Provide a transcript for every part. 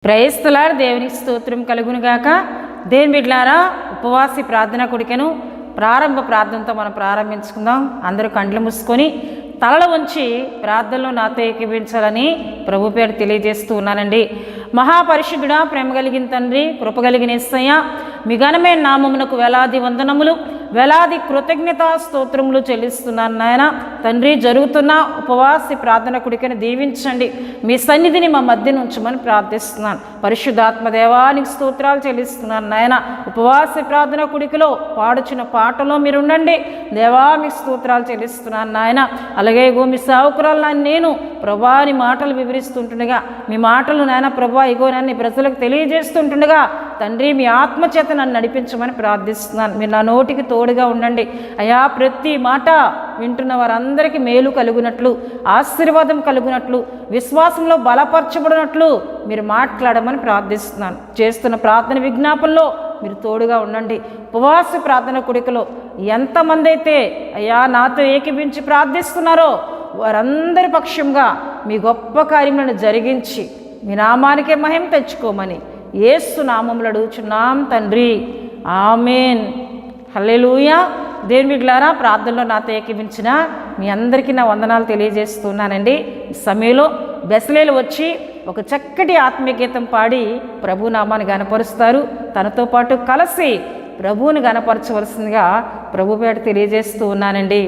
ప్రైస్తలాడు దేవునికి స్తోత్రం కలుగునుగాక. దేవుని బిడ్డలారా, ఉపవాసి ప్రార్థన కొడికెను ప్రారంభ ప్రార్థనతో మనం ప్రారంభించుకుందాం. అందరూ కండ్లు మూసుకొని తలలు ఉంచి ప్రార్థనలో నాతో ఏకీభవించాలని ప్రభు పేరు తెలియజేస్తూ ఉన్నానండి. మహాపరిశుద్ధుడా, ప్రేమ కలిగిన తండ్రి, కృప కలిగిన యేసయ్య, మీ ఘనమైన నామమునకు వేలాది వందనములు, వేలాది కృతజ్ఞతా స్తోత్రములు చెల్లిస్తున్నాను నాయన. తండ్రి, జరుగుతున్న ఉపవాసి ప్రార్థన కుడికని దీవించండి. మీ సన్నిధిని మా మధ్యన ఉంచమని ప్రార్థిస్తున్నాను. పరిశుద్ధాత్మ దేవానికి స్తోత్రాలు చెల్లిస్తున్నాను నాయన. ఉపవాసి ప్రార్థన కుడికలో పాడుచున్న పాటలో మీరు ఉండండి దేవా, మీకు స్తోత్రాలు చెల్లిస్తున్నాను నాయన. అలాగే మీ సేవకురాలు నేను ప్రభాని మాటలు వివరిస్తుంటుండగా, మీ మాటలు నాయన ప్రభా ఇగో నన్ను ప్రజలకు తెలియజేస్తుంటుండగా తండ్రి, మీ ఆత్మచేత నన్ను నడిపించమని ప్రార్థిస్తున్నాను. మీరు నా నోటికి తోడుగా ఉండండి అయా. ప్రతి మాట వింటున్న వారందరికీ మేలు కలుగునట్లు, ఆశీర్వాదం కలుగునట్లు, విశ్వాసంలో బలపరచబడినట్లు మీరు మాట్లాడమని ప్రార్థిస్తున్నాను. చేస్తున్న ప్రార్థన విజ్ఞాపనలో మీరు తోడుగా ఉండండి. ఉపవాస ప్రార్థన కుడికలో ఎంతమంది అయితే అయ్యా నాతో ఏకీభించి ప్రార్థిస్తున్నారో వారందరి పక్షంగా మీ గొప్ప కార్యములను జరిగించి మీ నామానికే మహిమ తెచ్చుకోమని యేసు నామములో అడుగుచున్నాం తండ్రి, ఆమేన్. హల్లెలూయా. దేవుని బిడ్డలారా, ప్రార్థనలో నాతో ఏకీభించిన మీ అందరికీ నా వందనాలు తెలియజేస్తున్నానండి. ఈ సమయంలో బెసలేలు వచ్చి ఒక చక్కటి ఆత్మీయ గీతం పాడి ప్రభు నామాన్ని గనపరుస్తారు. తనతో పాటు కలిసి ప్రభువుని గనపరచవలసిందిగా ప్రభు పేట తెలియజేస్తూ ఉన్నానండి.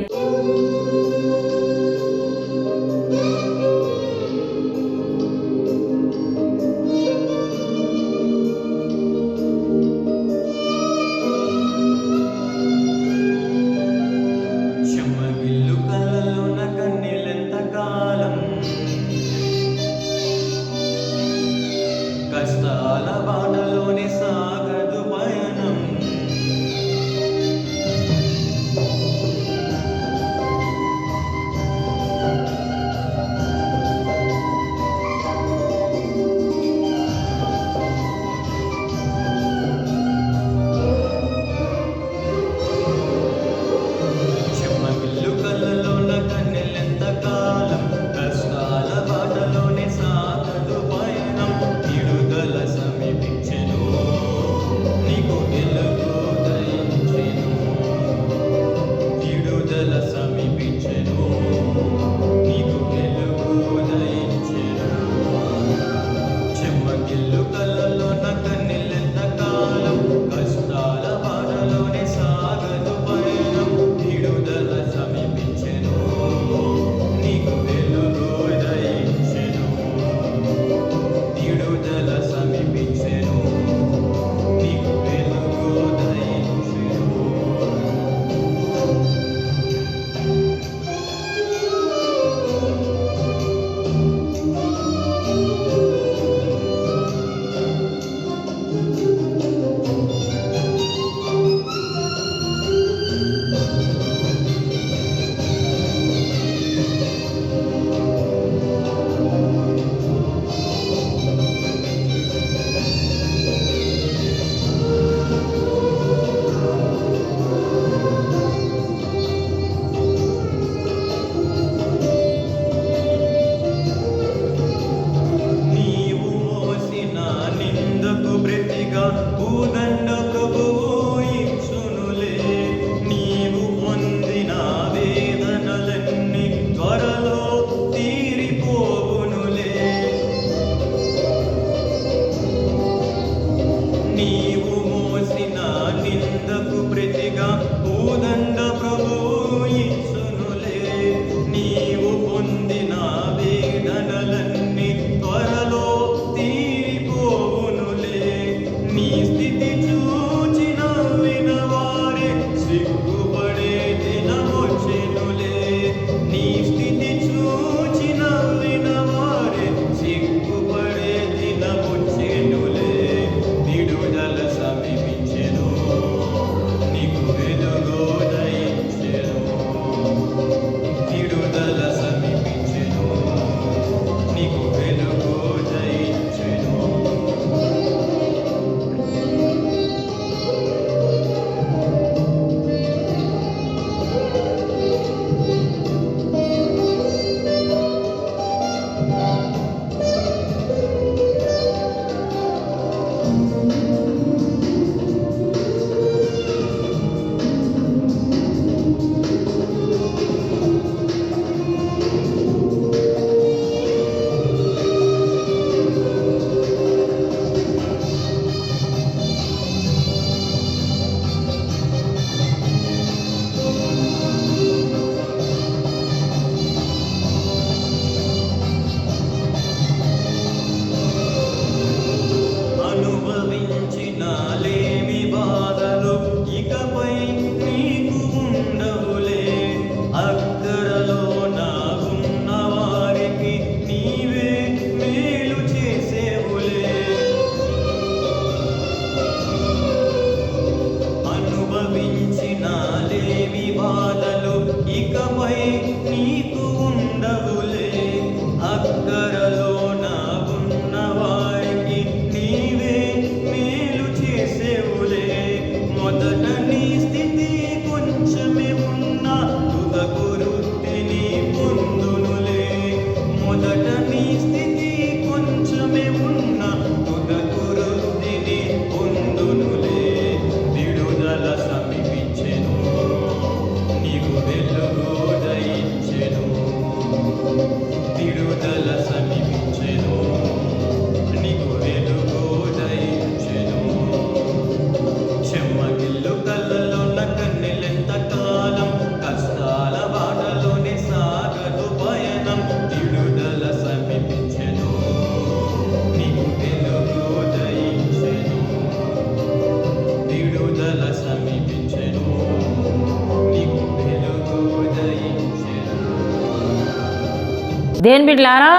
దేని బిడ్డలారా,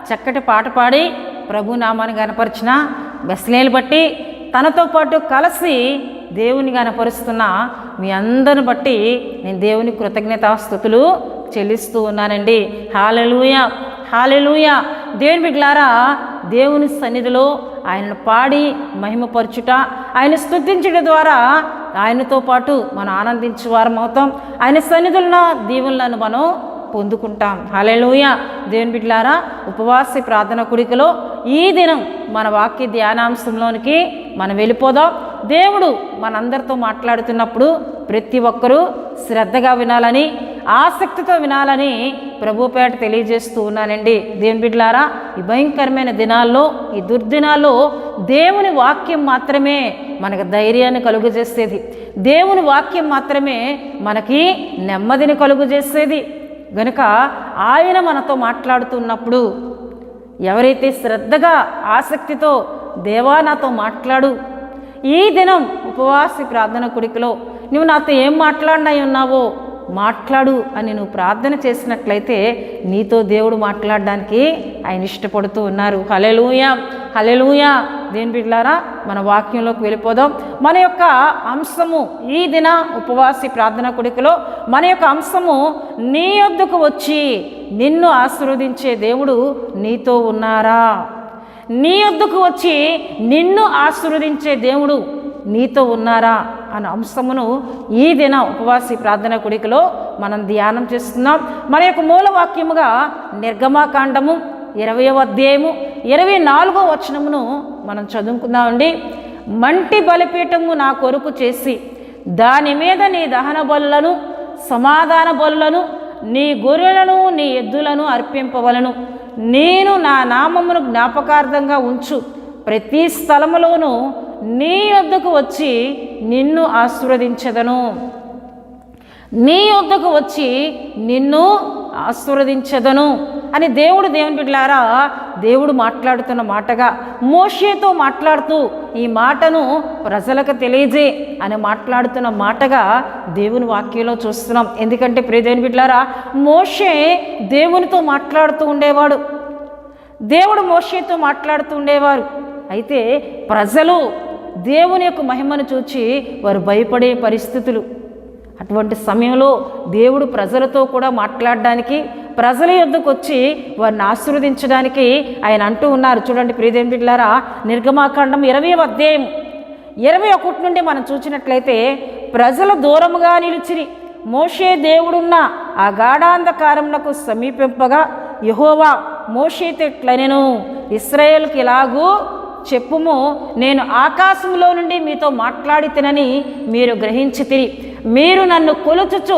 చక్కటి పాట పాడి ప్రభు నామాన్ని గనపరిచిన బెస్లేలు బట్టి తనతో పాటు కలిసి దేవుని గనపరుస్తున్న మీ అందరిని బట్టి నేను దేవుని కృతజ్ఞతాస్తుతులు చెల్లిస్తూ ఉన్నానండి. హల్లెలూయా, హల్లెలూయా. దేవుని బిడ్డలారా, దేవుని సన్నిధిలో ఆయనను పాడి మహిమపరచుట, ఆయన స్తుతించడం ద్వారా ఆయనతో పాటు మనం ఆనందించేవారం అవుతాం. ఆయన సన్నిధులను దీవులను మనం పొందుకుంటాం. హల్లెలూయా. దేవుని బిడ్డలారా, ఉపవాస ప్రార్థన కూడికలో ఈ దినం మన వాక్య ధ్యానాంశంలోనికి మనం వెళ్ళిపోదాం. దేవుడు మనందరితో మాట్లాడుతున్నప్పుడు ప్రతి ఒక్కరూ శ్రద్ధగా వినాలని, ఆసక్తితో వినాలని ప్రభుపేట తెలియజేస్తూ ఉన్నానండి. దేవుని బిడ్డలారా, ఈ భయంకరమైన దినాల్లో, ఈ దుర్దినాల్లో దేవుని వాక్యం మాత్రమే మనకు ధైర్యాన్ని కలుగజేసేది. దేవుని వాక్యం మాత్రమే మనకి నెమ్మదిని కలుగజేసేది. గనుక ఆయన మనతో మాట్లాడుతున్నప్పుడు ఎవరైతే శ్రద్ధగా ఆసక్తితో దేవా నాతో మాట్లాడు, ఈ దినం ఉపవాస ప్రార్థన కూడికలో నువ్వు నాతో ఏం మాట్లాడినై ఉన్నావో మాట్లాడు అని నువ్వు ప్రార్థన చేసినట్లయితే నీతో దేవుడు మాట్లాడడానికి ఆయన ఇష్టపడుతూ ఉన్నారు. హల్లెలూయా, హల్లెలూయా. దేని బిడ్డలారా, మన వాక్యంలోకి వెళ్ళిపోదాం. మన యొక్క అంశము ఈ దిన ఉపవాస ప్రార్థన కూడికలో మన యొక్క అంశము, నీ యొద్దకు వచ్చి నిన్ను ఆశీర్వదించే దేవుడు నీతో ఉన్నారా? నీ యొద్దకు వచ్చి నిన్ను ఆశీర్వదించే దేవుడు నీతో ఉన్నారా అనే అంశమును ఈ దిన ఉపవాస ప్రార్థన కూడికలో మనం ధ్యానం చేస్తున్నాం. మన యొక్క మూలవాక్యముగా నిర్గమాకాండము 20వ అధ్యాయము 24వ వచనమును మనం చదువుకుందామండి. మంటి బలిపీఠము నా కొరకు చేసి దాని మీద నీ దహన బలులను, సమాధాన బలులను, నీ గొర్రెలను, నీ ఎద్దులను అర్పింపవలను. నేను నా నామమును జ్ఞాపకార్థంగా ఉంచు ప్రతి స్థలములోనూ నీ యొద్దకు వచ్చి నిన్ను ఆశీర్వదించెదను. నీ యొద్దకు వచ్చి నిన్ను ఆశీర్వదించెదను అని దేవుని బిడ్డలారా, దేవుడు మాట్లాడుతున్న మాటగా, మోషేతో మాట్లాడుతూ ఈ మాటను ప్రజలకు తెలియజే అని మాట్లాడుతున్న మాటగా దేవుని వాక్యంలో చూస్తున్నాం. ఎందుకంటే దేవుని బిడ్డలారా, మోషే దేవునితో మాట్లాడుతూ ఉండేవాడు, దేవుడు మోషేతో మాట్లాడుతూ ఉండేవారు. అయితే ప్రజలు దేవుని యొక్క మహిమను చూచి వారు భయపడే పరిస్థితులు. అటువంటి సమయంలో దేవుడు ప్రజలతో కూడా మాట్లాడడానికి, ప్రజల యొద్దకు వచ్చి వారిని ఆశీర్వదించడానికి ఆయన అంటూ ఉన్నారు. చూడండి ప్రియదేవుని బిడ్డలారా, నిర్గమాకాండం 20వ అధ్యాయం 21 నుండి మనం చూసినట్లయితే, ప్రజలు దూరముగా నిలిచిరి. మోషే దేవుడున్న ఆ గాఢాంధకారమునకు సమీపింపగా యెహోవా మోషేతో ఇట్లనెను, ఇశ్రాయేలుకి ఇలాగూ చెప్పుము, నేను ఆకాశంలో నుండి మీతో మాట్లాడితినని మీరు గ్రహించితిరి. మీరు నన్ను కొలుచుచు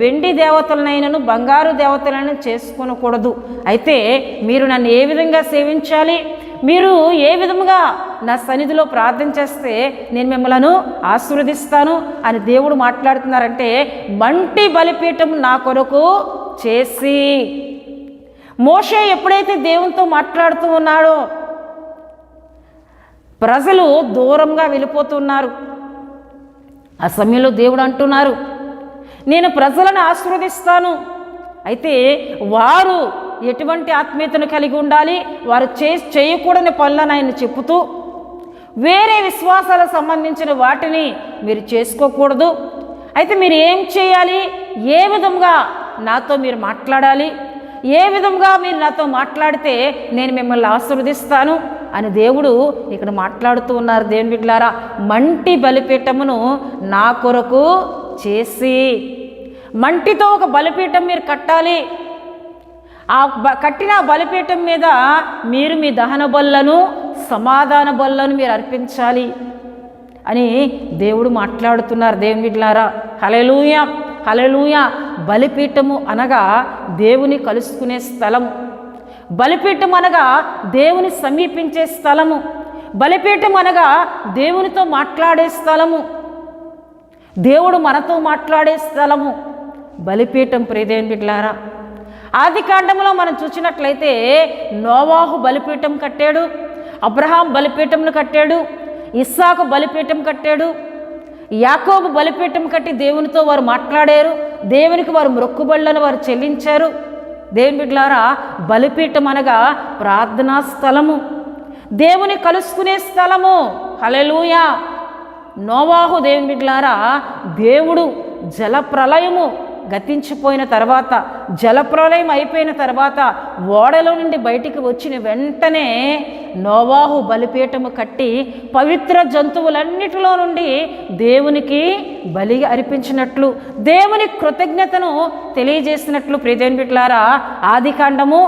వెండి దేవతలనైనను బంగారు దేవతలను చేసుకొనకూడదు. అయితే మీరు నన్ను ఏ విధంగా సేవించాలి, మీరు ఏ విధముగా నా సన్నిధిలో ప్రార్థన చేస్తే నేను మిమ్మల్ని ఆశీర్వదిస్తాను అని దేవుడు మాట్లాడుతున్నారంటే, మంటి బలిపీఠం నా కొరకు చేసి. మోషే ఎప్పుడైతే దేవునితో మాట్లాడుతూ ఉన్నాడో ప్రజలు దూరంగా వెళ్ళిపోతున్నారు. ఆ సమయంలో దేవుడు అంటున్నారు, నేను ప్రజలను ఆశీర్వదిస్తాను. అయితే వారు ఎటువంటి ఆత్మీయతను కలిగి ఉండాలి, వారు చేయకూడని పనులను ఆయన చెప్పుతూ, వేరే విశ్వాసాలకు సంబంధించిన వాటిని మీరు చేసుకోకూడదు. అయితే మీరు ఏం చేయాలి, ఏ విధంగా నాతో మీరు మాట్లాడాలి, ఏ విధంగా మీరు నాతో మాట్లాడితే నేను మిమ్మల్ని ఆశీర్వదిస్తాను అని దేవుడు ఇక్కడ మాట్లాడుతూ ఉన్నారు. దేవుని బిడ్డలారా, మంటి బలిపీఠమును నా కొరకు చేసి. మంటితో ఒక బలిపీఠం మీరు కట్టాలి. ఆ కట్టిన బలిపీఠం మీద మీరు మీ దహన బలులను, సమాధాన బలులను మీరు అర్పించాలి అని దేవుడు మాట్లాడుతున్నారు. దేవుని బిడ్డలారా, హల్లెలూయా, హల్లెలూయా. బలిపీఠము అనగా దేవుని కలుసుకునే స్థలము. బలిపీఠం అనగా దేవుని సమీపించే స్థలము. బలిపీఠం అనగా దేవునితో మాట్లాడే స్థలము, దేవుడు మనతో మాట్లాడే స్థలము బలిపీఠం. ప్రియదేవుని బిడ్డలారా, ఆది కాండములో మనం చూసినట్లయితే నోవాహు బలిపీఠం కట్టాడు, అబ్రహాం బలిపీఠంను కట్టాడు, ఇస్సాకు బలిపీఠం కట్టాడు, యాకోబు బలిపీఠం కట్టి దేవునితో వారు మాట్లాడారు, దేవునికి వారు మొక్కుబడులను వారు చెల్లించారు. దేవుని బిడ్డలారా, బలిపీఠం అనగా ప్రార్థనా స్థలము, దేవుని కలుసుకునే స్థలము. హల్లెలూయా. నోవాహు దేవుని బిడ్డలారా, దేవుడు జలప్రలయము గతించిపోయిన తర్వాత, జలప్రలయం అయిపోయిన తర్వాత ఓడలో నుండి బయటికి వచ్చిన వెంటనే నోవాహు బలిపీఠము కట్టి పవిత్ర జంతువులన్నిటిలో నుండి దేవునికి బలి అర్పించినట్లు, దేవుని కృతజ్ఞతను తెలియజేసినట్లు ప్రియదేవుని బిడ్డలారా ఆదికాండము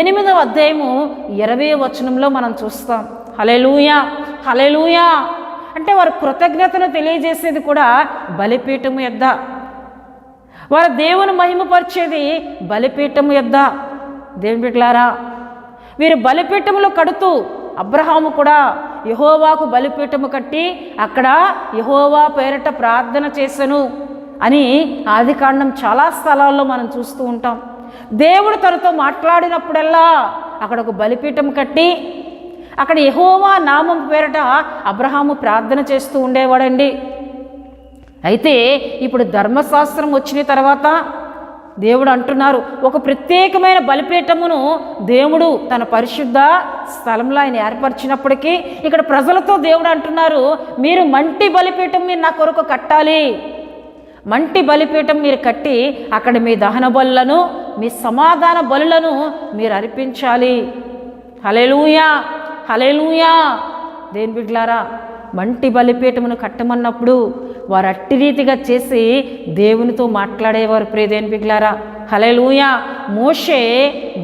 8వ అధ్యాయము 20వ వచనంలో మనం చూస్తాం. హల్లెలూయా, హల్లెలూయా. అంటే వారు కృతజ్ఞతను తెలియజేసేది కూడా బలిపీఠము యొద్ద, వారు దేవుని మహిమపరిచేది బలిపీఠము యొద్ద. దేవుని బిడ్డలారా, వీరు బలిపీఠములు కడుతూ, అబ్రహాము కూడా యెహోవాకు బలిపీఠము కట్టి అక్కడ యెహోవా పేరట ప్రార్థన చేసెను అని ఆదికాండం చాలా స్థలాల్లో మనం చూస్తూ ఉంటాం. దేవుడు తనతో మాట్లాడినప్పుడల్లా అక్కడ ఒక బలిపీఠం కట్టి అక్కడ యెహోవా నామం పేరట అబ్రహాము ప్రార్థన చేస్తూ ఉండేవాడండి. అయితే ఇప్పుడు ధర్మశాస్త్రం వచ్చిన తర్వాత దేవుడు అంటున్నారు, ఒక ప్రత్యేకమైన బలిపీఠమును దేవుడు తన పరిశుద్ధ స్థలంలో ఆయన ఏర్పరిచినప్పటికీ ఇక్కడ ప్రజలతో దేవుడు అంటున్నారు, మీరు మంటి బలిపీఠం మీరు నా కొరకు కట్టాలి. మంటి బలిపీఠం మీరు కట్టి అక్కడ మీ దహన బలులను, మీ సమాధాన బలులను మీరు అర్పించాలి. హల్లెలూయా, హల్లెలూయా. దేవుని బిడ్డలారా, మంటి బలిపీఠమును కట్టమన్నప్పుడు వారు అట్టి రీతిగా చేసి దేవునితో మాట్లాడేవారు. ప్రియదేవుని బిడ్డలారా, హల్లెలూయా. మోషే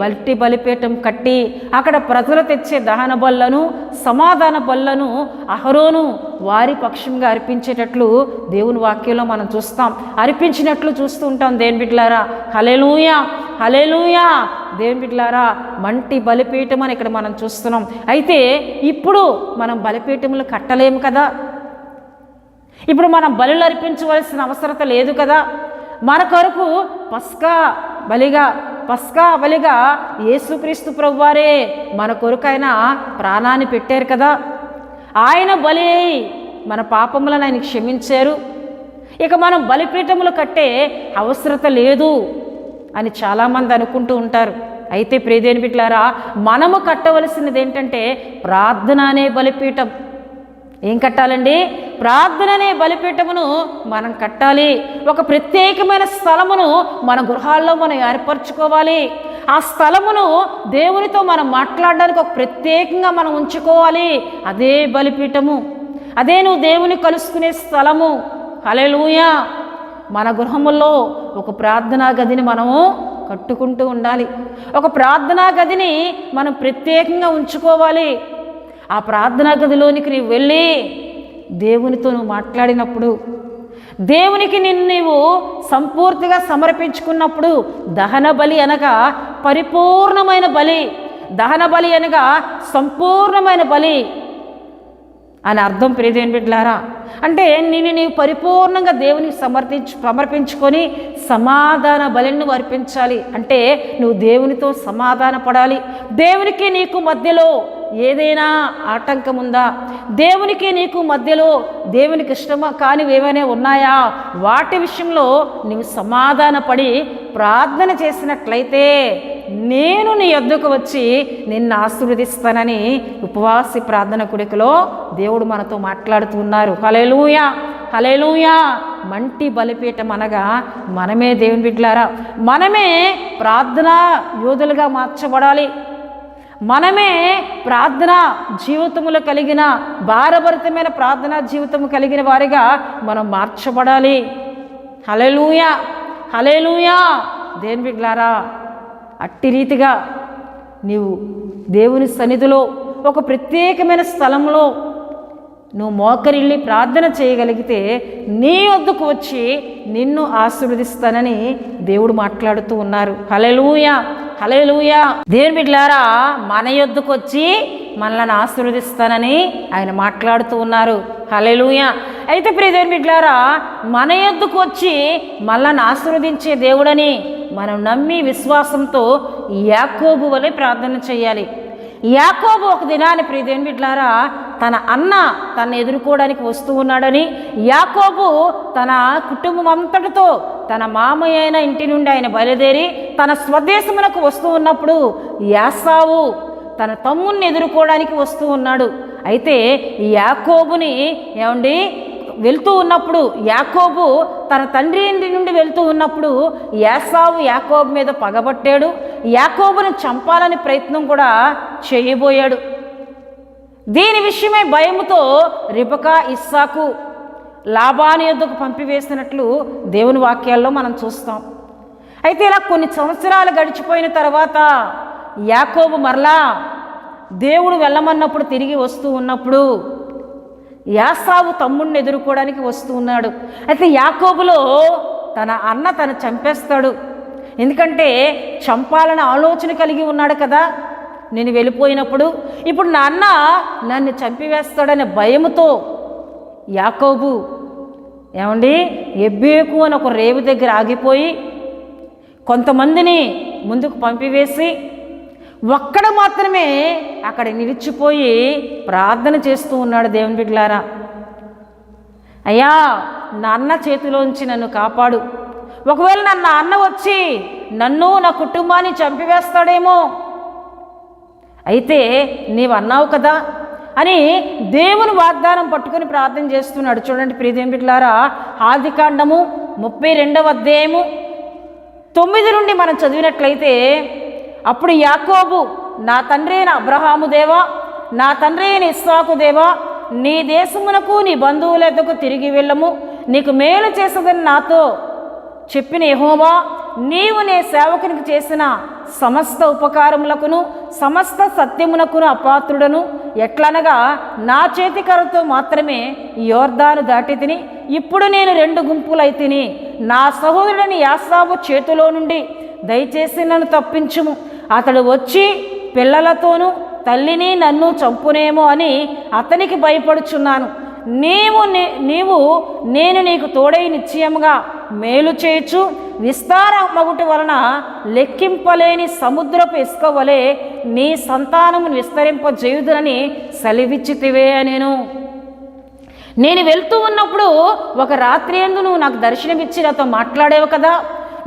బల్టి బలిపీఠం కట్టి అక్కడ ప్రజలు తెచ్చే దహన బలులను, సమాధాన బలులను అహరోను వారి పక్షంగా అర్పించేటట్లు దేవుని వాక్యంలో మనం చూస్తాం, అర్పించినట్లు చూస్తూ ఉంటాం. దేవుని బిడ్డలారా, హల్లెలూయా, హల్లెలూయా. దేవుని బిడ్డలారా, మంటి బలిపీఠం అని ఇక్కడ మనం చూస్తున్నాం. అయితే ఇప్పుడు మనం బలిపీఠములు కట్టలేము కదా, ఇప్పుడు మనం బలులు అర్పించవలసిన అవసరత లేదు కదా. మన కొరకు పస్కా బలిగా యేసుక్రీస్తు ప్రభువారే మన కొరకు ఆయన ప్రాణాన్ని పెట్టారు కదా. ఆయన బలి అయి మన పాపములను ఆయన క్షమించారు. ఇక మనం బలిపీఠములు కట్టే అవసరత లేదు అని చాలామంది అనుకుంటూ ఉంటారు. అయితే ప్రియదేవుని బిడ్డలారా, మనము కట్టవలసినది ఏంటంటే ప్రార్థన అనే బలిపీఠం. ఏం కట్టాలండి? ప్రార్థన అనే బలిపీఠమును మనం కట్టాలి. ఒక ప్రత్యేకమైన స్థలమును మన గృహాల్లో మనం ఏర్పరచుకోవాలి. ఆ స్థలమును దేవునితో మనం మాట్లాడడానికి ఒక ప్రత్యేకంగా మనం ఉంచుకోవాలి. అదే బలిపీఠము, అదే నువ్వు దేవుని కలుసుకునే స్థలము. హల్లెలూయా. మన గృహముల్లో ఒక ప్రార్థనా గదిని మనము కట్టుకుంటూ ఉండాలి. ఒక ప్రార్థనా గదిని మనం ప్రత్యేకంగా ఉంచుకోవాలి. ఆ ప్రార్థనా గదిలోనికి నీవు వెళ్ళి దేవునితో నువ్వు మాట్లాడినప్పుడు, దేవునికి నీవు సంపూర్తిగా సమర్పించుకున్నప్పుడు, దహన బలి అనగా పరిపూర్ణమైన బలి, దహన బలి అనగా సంపూర్ణమైన బలి అని అర్థం. ప్రియదేవుని బిడ్డలారా, అంటే నీవు పరిపూర్ణంగా దేవునికి సమర్పించుకొని సమాధాన బలిని అర్పించాలి. అంటే నువ్వు దేవునితో సమాధాన పడాలి. దేవునికి నీకు మధ్యలో ఏదైనా ఆటంకం ఉందా, దేవునికి నీకు మధ్యలో దేవునికి ఇష్టమా కానివి ఏమైనా ఉన్నాయా, వాటి విషయంలో నీవు సమాధాన పడి ప్రార్థన చేసినట్లయితే నేను నీ యొద్దకు వచ్చి నిన్ను ఆశీర్వదిస్తానని ఉపవాసి ప్రార్థన కూడికలో దేవుడు మనతో మాట్లాడుతూ ఉన్నారు. హల్లెలూయా, హల్లెలూయా. మంటి బలిపీఠం అనగా మనమే. దేవుని బిడ్డలారా, మనమే ప్రార్థనా యోధులుగా మార్చబడాలి. మనమే ప్రార్థనా జీవితములు కలిగిన, భారభరితమైన ప్రార్థనా జీవితము కలిగిన వారిగా మనం మార్చబడాలి. హల్లెలూయా, హల్లెలూయా. దేవుని బిడ్డలారా, అట్టి రీతిగా నీవు దేవుని సన్నిధిలో ఒక ప్రత్యేకమైన స్థలంలో నువ్వు మోకరిల్లి ప్రార్థన చేయగలిగితే నీ వద్దకు వచ్చి నిన్ను ఆశీర్వదిస్తానని దేవుడు మాట్లాడుతూ ఉన్నారు. హల్లెలూయా, హల్లెలూయా. దేవుని బిడ్డలారా, మన యొద్దకు వచ్చి మనల్ని ఆశీర్వదిస్తానని ఆయన మాట్లాడుతూ ఉన్నారు. హల్లెలూయా. అయితే ప్రియ దేవుని బిడ్డలారా, మన యొద్దకు వచ్చి మనల్ని ఆశీర్వదించే దేవుడని మనం నమ్మి విశ్వాసంతో యాకోబు వలె ప్రార్థన చేయాలి. యాకోబు ఒక దినాన్ని ప్రియ దేవుని బిడ్డలారా తన అన్న తను ఎదుర్కోవడానికి వస్తూ ఉన్నాడని, యాకోబు తన కుటుంబం అంతటితో తన మామయ్య అయిన ఇంటి నుండి ఆయన బయలుదేరి తన స్వదేశమునకు వస్తూ ఉన్నప్పుడు యాసావు తన తమ్ముణ్ణి ఎదుర్కోవడానికి వస్తూ ఉన్నాడు. అయితే యాకోబుని ఏమండి వెళ్తూ ఉన్నప్పుడు, యాకోబు తన తండ్రి ఇంటి నుండి వెళ్తూ ఉన్నప్పుడు యాసావు యాకోబు మీద పగబట్టాడు. యాకోబుని చంపాలని ప్రయత్నం కూడా చేయబోయాడు. దీని విషయమై భయముతో రిబకా ఇస్సాకు లాబాను యొద్దకు పంపివేసినట్లు దేవుని వాక్యాల్లో మనం చూస్తాం. అయితే ఇలా కొన్ని సంవత్సరాలు గడిచిపోయిన తర్వాత యాకోబు మరలా దేవుడు వెళ్ళమన్నప్పుడు తిరిగి వస్తూ ఉన్నప్పుడు యాసావు తమ్ముడిని ఎదుర్కోవడానికి వస్తూ ఉన్నాడు. అయితే యాకోబులో తన అన్న తను చంపేస్తాడు. ఎందుకంటే చంపాలన్న ఆలోచన కలిగి ఉన్నాడు కదా, నేను వెళ్ళిపోయినప్పుడు ఇప్పుడు నా అన్న నన్ను చంపివేస్తాడనే భయముతో యాకోబు ఏమండి ఎబ్బేకు అని ఒక రేవు దగ్గర ఆగిపోయి కొంతమందిని ముందుకు పంపివేసి ఒక్కడ మాత్రమే అక్కడ నిలిచిపోయి ప్రార్థన చేస్తూ ఉన్నాడు. దేవుని బిడ్డలారా, అయ్యా నా అన్న చేతిలోంచి నన్ను కాపాడు, ఒకవేళ నా అన్న వచ్చి నన్ను నా కుటుంబాన్ని చంపివేస్తాడేమో, అయితే నీవు అన్నావు కదా అని దేవుని వాగ్దానం పట్టుకొని ప్రార్థన చేస్తున్నాడు. చూడండి ప్రియ దేవుని బిడ్డలారా, ఆదికాండము 32వ అధ్యాయము 9 నుండి మనం చదివినట్లయితే, అప్పుడు యాకోబు నా తండ్రి అయిన అబ్రహాము దేవా, నా తండ్రి అయిన ఇస్సాకు దేవా, నీ దేశమునకు నీ బంధువుల యొద్దకు తిరిగి వెళ్ళము, నీకు మేలు చేసదని నాతో చెప్పిన యెహోవా, నీవు నీ సేవకునికి చేసిన సమస్త ఉపకారములకును సమస్త సత్యమునకును అపాత్రుడను, ఎట్లనగా నా చేతికరతో మాత్రమే యోర్దాను దాటి తిని, ఇప్పుడు నేను 2 గుంపులైతిని. నా సహోదరుడిని యాసావు చేతిలో నుండి దయచేసి నన్ను తప్పించుము, అతడు వచ్చి పిల్లలతోనూ తల్లిని నన్ను చంపునేమో అని అతనికి భయపడుచున్నాను. నేను నీకు తోడై నిశ్చయముగా మేలు చేయొచ్చు, విస్తారమగుట వలన లెక్కింపలేని సముద్రపు ఇసుక వలె నీ సంతానమును విస్తరింపజేయుదునని సెలవిచ్చితివే. నేను వెళ్తూ ఉన్నప్పుడు ఒక రాత్రి యందు నువ్వు నాకు దర్శనమిచ్చి నాతో మాట్లాడేవు కదా,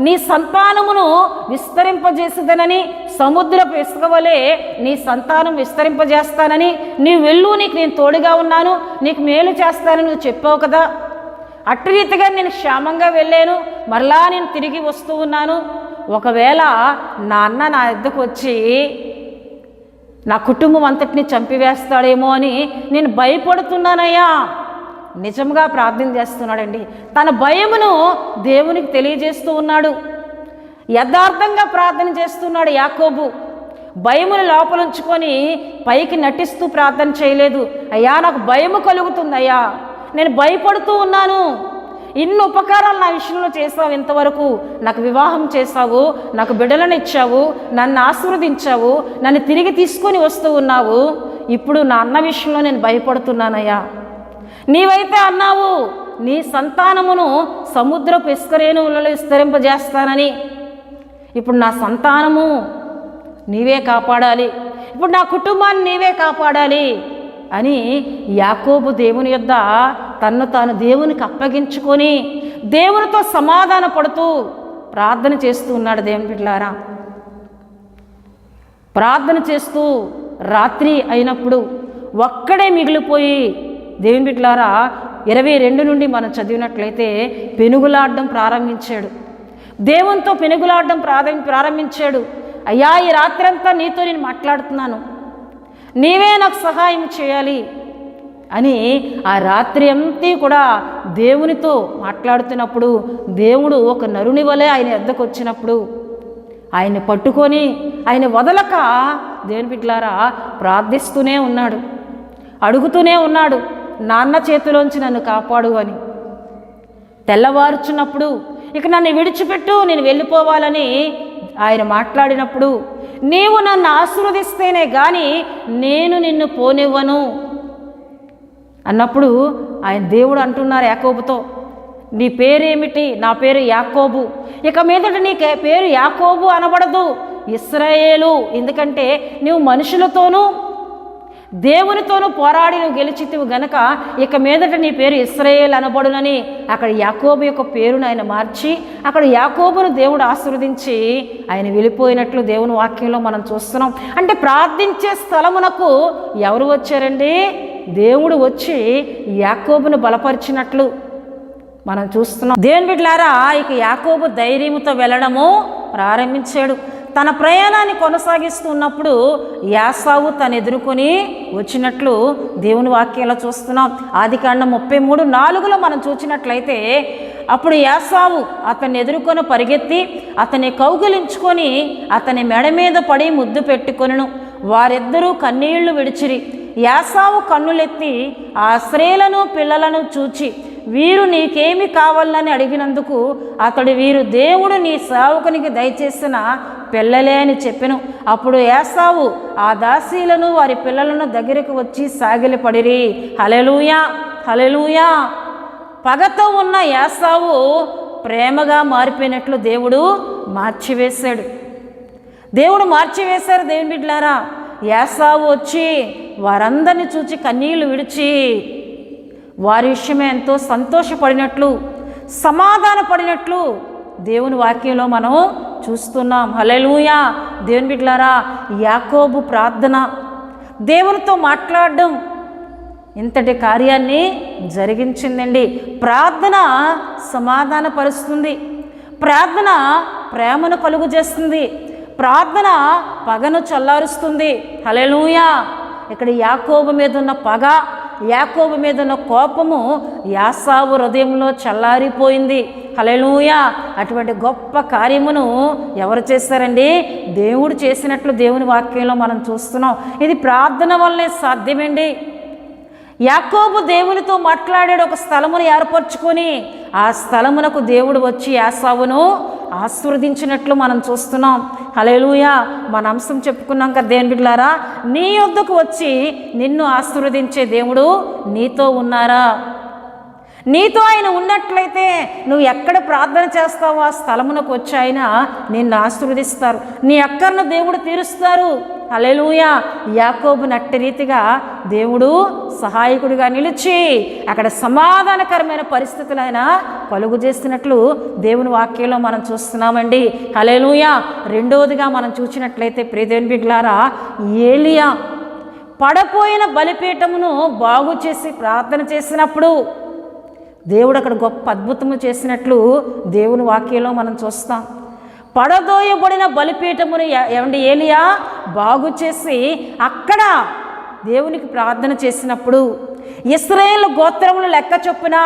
నీ సంతానమును విస్తరింపజేసేదనని, సముద్రపు ఇసుక వలె నీ సంతానం విస్తరింపజేస్తానని, నీవు వెళ్ళు, నీకు నేను తోడుగా ఉన్నాను, నీకు మేలు చేస్తానని నువ్వు చెప్పావు కదా. అట్టి రీతిగా నేను క్షేమంగా వెళ్ళాను, మరలా నేను తిరిగి వస్తూ ఉన్నాను. ఒకవేళ నా అన్న నా వద్దకు వచ్చి నా కుటుంబం అంతటిని చంపివేస్తాడేమో అని నేను భయపడుతున్నానయ్యా. నిజంగా ప్రార్థన చేస్తున్నాడండి. తన భయమును దేవునికి తెలియజేస్తూ ఉన్నాడు. యథార్థంగా ప్రార్థన చేస్తున్నాడు యాకోబు. భయమును లోపలుంచుకొని పైకి నటిస్తూ ప్రార్థన చేయలేదు. అయ్యా నాకు భయము కలుగుతుంది, అయ్యా నేను భయపడుతూ ఉన్నాను, ఇన్ని ఉపకారాలు నా విషయంలో చేసావు, ఇంతవరకు నాకు వివాహం చేసావు, నాకు బిడ్డలను ఇచ్చావు, నన్ను ఆశీర్వదించావు, నన్ను తిరిగి తీసుకొని వస్తూ ఉన్నావు, ఇప్పుడు నా అన్న విషయంలో నేను భయపడుతున్నానయ్యా. నీవైతే అన్నావు నీ సంతానమును సముద్రపు ఇసుకరేణువులలో విస్తరింపజేస్తానని, ఇప్పుడు నా సంతానము నీవే కాపాడాలి, ఇప్పుడు నా కుటుంబాన్ని నీవే కాపాడాలి అని యాకోబు దేవుని యొద్ద తన్ను తాను దేవునికి అప్పగించుకొని దేవునితో సమాధాన పడుతూ ప్రార్థన చేస్తూ ఉన్నాడు. దేవుని బిడ్డలారా, ప్రార్థన చేస్తూ రాత్రి అయినప్పుడు ఒక్కడే మిగిలిపోయి, దేవుని బిడ్డలారా 22 నుండి మనం చదివినట్లయితే పెనుగులాడడం ప్రారంభించాడు. దేవునితో పెనుగులాడడం ప్రారంభించాడు. అయ్యా ఈ రాత్రంతా నీతో నేను మాట్లాడుతున్నాను, నీవే నాకు సహాయం చేయాలి అని ఆ రాత్రి అంతా కూడా దేవునితో మాట్లాడుతున్నప్పుడు దేవుడు ఒక నరుని వలె ఆయన వద్దకు వచ్చినప్పుడు ఆయన్ని పట్టుకొని ఆయన వదలక దేవుని బిడ్డలారా ప్రార్థిస్తూనే ఉన్నాడు, అడుగుతూనే ఉన్నాడు, నాన్న చేతిలోంచి నన్ను కాపాడు అని. తెల్లవారుచున్నప్పుడు ఇక నన్ను విడిచిపెట్టు, నేను వెళ్ళిపోవాలని ఆయన మాట్లాడినప్పుడు, నీవు నన్ను ఆశీర్వదిస్తేనే కానీ నేను నిన్ను పోనివ్వను అన్నప్పుడు ఆయన దేవుడు అంటున్నారు యాకోబుతో, నీ పేరేమిటి? నా పేరు యాకోబు, ఇక మీదట నీ పేరు యాకోబు అనబడదు, ఇశ్రాయేలు. ఎందుకంటే నీవు మనుషులతోనూ దేవునితోనూ పోరాడి నువ్వు గెలిచితివి గనక ఇక మీదట నీ పేరు ఇశ్రాయేలు అనబడునని అక్కడ యాకోబు యొక్క పేరును ఆయన మార్చి అక్కడ యాకోబును దేవుడు ఆశీర్వదించి ఆయన వెళ్ళిపోయినట్లు దేవుని వాక్యంలో మనం చూస్తున్నాం. అంటే ప్రార్థించే స్థలమునకు ఎవరు వచ్చారండి? దేవుడు వచ్చి యాకోబును బలపరిచినట్లు మనం చూస్తున్నాం. దేవుని బిడ్డలారా, ఇక యాకోబు ధైర్యంతో వెళ్ళడము ప్రారంభించాడు. తన ప్రయాణాన్ని కొనసాగిస్తున్నప్పుడు యాసావు తను ఎదుర్కొని వచ్చినట్లు దేవుని వాక్యాల్లో చూస్తున్నాం. ఆదికాండం 33:4 మనం చూసినట్లయితే అప్పుడు యాసావు అతన్ని ఎదుర్కొని పరిగెత్తి అతన్ని కౌగిలించుకొని అతని మెడ మీద పడి ముద్దు పెట్టుకొనును. వారిద్దరూ కన్నీళ్లు విడిచిరి. యాసావు కన్నులెత్తి ఆ స్త్రీలను పిల్లలను చూచి వీరు నీకేమి కావాలని అడిగినందుకు అతడు వీరు దేవుడు నీ సేవకునికి దయచేసిన పిల్లలే అని చెప్పెను. అప్పుడు యాసావు ఆ దాసీలను వారి పిల్లలను దగ్గరకు వచ్చి సాగిలపడిరి. హల్లెలూయా, హల్లెలూయా. పగతో ఉన్న యాసావు ప్రేమగా మారిపోయినట్లు దేవుడు మార్చివేశాడు. దేవుని బిడ్డలారా, యాసావు వచ్చి వారందరినీ చూచి కన్నీళ్లు విడిచి వారి విషయమే ఎంతో సంతోషపడినట్లు సమాధానపడినట్లు దేవుని వాక్యంలో మనం చూస్తున్నాం. హల్లెలూయా. దేవుని బిడ్డలారా, యాకోబు ప్రార్థన దేవునితో మాట్లాడడం ఇంతటి కార్యాన్ని జరిగించిందండి. ప్రార్థన సమాధానపరుస్తుంది, ప్రార్థన ప్రేమను కలుగు చేస్తుంది, ప్రార్థన పగను చల్లారుస్తుంది. హల్లెలూయా. ఇక్కడ యాకోబు మీద ఉన్న పగ, యాకోబు మీద ఉన్న కోపము యాసావు హృదయంలో చల్లారిపోయింది. హల్లెలూయా. అటువంటి గొప్ప కార్యమును ఎవరు చేశారండి? దేవుడు చేసినట్లు దేవుని వాక్యంలో మనం చూస్తున్నాం. ఇది ప్రార్థన వల్లే సాధ్యమండి. యాకోబు దేవునితో మాట్లాడాడు, ఒక స్థలమును ఏర్పరచుకొని ఆ స్థలమునకు దేవుడు వచ్చి యాసావును ఆశీర్వదించినట్లు మనం చూస్తున్నాం. హల్లెలూయా. మన అంశం చెప్పుకున్నాం కదా దేవుని బిడ్డలారా, నీ యొద్దకు వచ్చి నిన్ను ఆశీర్వదించే దేవుడు నీతో ఉన్నారా? నీతో ఆయన ఉన్నట్లయితే నువ్వు ఎక్కడ ప్రార్థన చేస్తావో ఆ స్థలమునకు వచ్చి ఆయన నిన్ను ఆశీర్వదిస్తారు, నీ అక్కర్ను దేవుడు తీరుస్తారు. హల్లెలూయా. యాకోబు నట్టి రీతిగా దేవుడు సహాయకుడిగా నిలిచి అక్కడ సమాధానకరమైన పరిస్థితులు ఆయన కలుగు చేస్తున్నట్లు దేవుని వాక్యంలో మనం చూస్తున్నామండి. హల్లెలూయా. రెండవదిగా మనం చూసినట్లయితే ప్రియ దేవుని బిడ్డలారా, ఏలియా పడపోయిన బలిపీఠమును బాగు చేసి ప్రార్థన చేసినప్పుడు దేవుడు అక్కడ గొప్ప అద్భుతము చేసినట్లు దేవుని వాక్యంలో మనం చూస్తాం. పడదోయబడిన బలిపీఠమును ఏలియా బాగు చేసి అక్కడ దేవునికి ప్రార్థన చేసినప్పుడు ఇశ్రాయేలు గోత్రములు లెక్క చొప్పున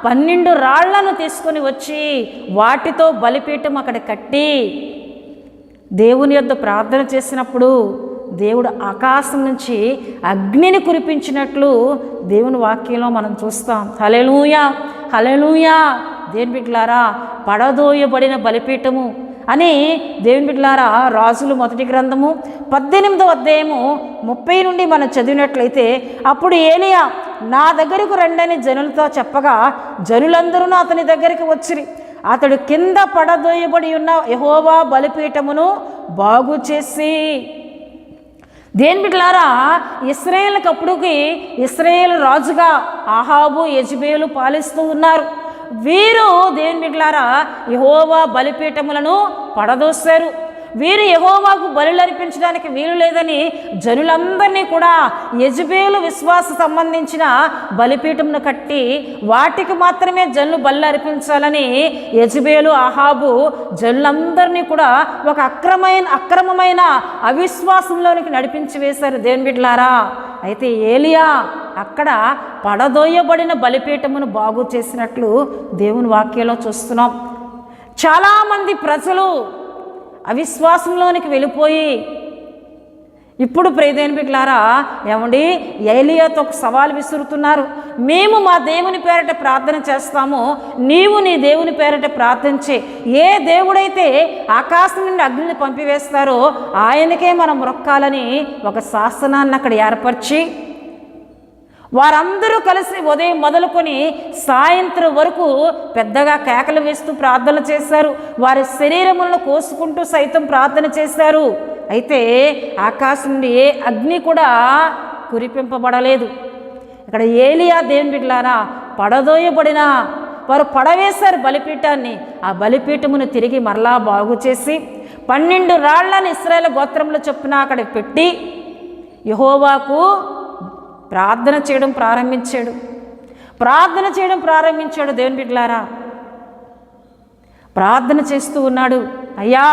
12 రాళ్లను తీసుకొని వచ్చి వాటితో బలిపీఠం అక్కడ కట్టి దేవుని యొద్ద ప్రార్థన చేసినప్పుడు దేవుడు ఆకాశం నుంచి అగ్నిని కురిపించినట్లు దేవుని వాక్యంలో మనం చూస్తాం. హల్లెలూయా, హల్లెలూయా. దేవుని బిడ్డలారా, పడదోయబడిన బలిపీఠము అని దేవుని బిడ్డలారా, రాజులు 1 గ్రంథము 18వ అధ్యాయము 30 నుండి మనం చదివినట్లయితే, అప్పుడు ఏలియా నా దగ్గరకు రండని జనులతో చెప్పగా జనులందరూ అతని దగ్గరికి వచ్చిరి. అతడు కింద పడదోయబడి ఉన్న యెహోవా బలిపీఠమును బాగు చేసి. దేని బిడ్డలారా, ఇశ్రాయేలుకి అప్పుడుకి ఇశ్రాయేలు రాజుగా ఆహాబు యెజెబెలు పాలిస్తూ ఉన్నారు. వీరు దేవుని బిడ్డలారా యెహోవా బలిపీఠములను పడదోశారు. వీరు యెహోవాకు బలులు అర్పించడానికి వీలు లేదని జనులందరినీ కూడా యెజెబెలు విశ్వాస సంబంధించిన బలిపీఠమును కట్టి వాటికి మాత్రమే జనులు బలు అర్పించాలని యెజెబెలు ఆహాబు జనులందరినీ కూడా ఒక అక్రమమైన అవిశ్వాసంలోనికి నడిపించి వేశారు దేవుని బిడ్డలారా. అయితే ఏలియా అక్కడ పడదోయబడిన బలిపీఠమును బాగు చేసినట్లు దేవుని వాక్యంలో చూస్తున్నాం. చాలామంది ప్రజలు అవిశ్వాసంలోనికి వెళ్ళిపోయి ఇప్పుడు ప్రియమైన బిడ్డలారా ఏమండి ఏలియాతో ఒక సవాల్ విసురుతున్నారు. మేము మా దేవుని పేరట ప్రార్థన చేస్తాము, నీవు నీ దేవుని పేరట ప్రార్థించే. ఏ దేవుడైతే ఆకాశం నుండి అగ్నిని పంపివేస్తారో ఆయనకే మనం మొక్కాలని ఒక శాసనాన్ని అక్కడ ఏర్పరిచి వారందరూ కలిసి ఉదయం మొదలుకొని సాయంత్రం వరకు పెద్దగా కేకలు వేస్తూ ప్రార్థన చేశారు. వారి శరీరములను కోసుకుంటూ సైతం ప్రార్థన చేశారు. అయితే ఆకాశం నుండి ఏ అగ్ని కూడా కురిపింపబడలేదు. ఇక్కడ ఏలియా దేవుని బిడ్డలారా పడదోయబడిన వారు పడవేశారు బలిపీఠాన్ని. ఆ బలిపీఠమును తిరిగి మరలా బాగు చేసి 12 రాళ్లను ఇశ్రాయేలు గోత్రముల చొప్పున అక్కడ పెట్టి యెహోవాకు ప్రార్థన చేయడం ప్రారంభించాడు. దేవుని బిడ్డలారా ప్రార్థన చేస్తూ ఉన్నాడు. అయ్యా,